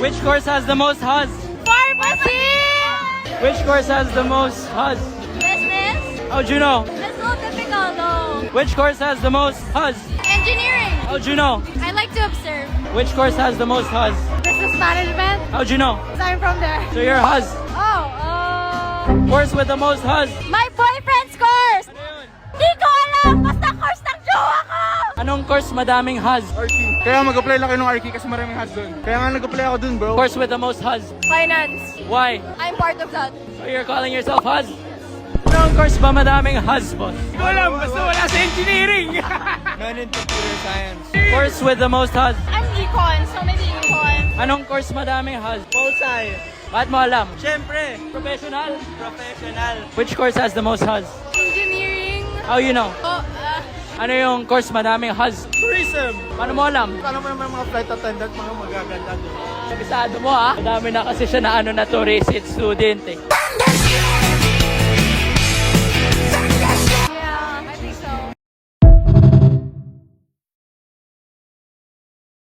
Which course has the most Huz? Pharmacy! Which course has the most Huz? Business? How'd you know? That's so difficult though. Which course has the most Huz? Engineering. How'd you know? I like to observe. Which course has the most Huz? Business management. How'd you know? So I'm from there. So you're Huz. Course with the most Huz. My boyfriend's course! Di ko alam! Basta course ng jowa ko! Anong course madaming Huz? Arky. Kaya mag-apply lang kayo ng Arky kasi maraming haz doon. Kaya nga nag-apply ako doon, bro. Course with the most Huz. Finance. Why? I'm part of that. So you're calling yourself Huz? Anong course ba madaming Huz, boss? Hindi ko alam, basta wala sa engineering. None in computer science. Course with the most Huz. I'm econ, so maybe econ. Anong course madaming Huz? Pol science. Bakit mo alam? Siyempre. Professional? Professional. Which course has the most Huz? Engineering. How you know? Oh, Ano yung course madaming Huz? Tourism. Paano mo alam? Paano mo naman mga flight attendant, mga magaganda doon? Kabisado mo ha? Madami na kasi siya na ano na to, receipt student eh.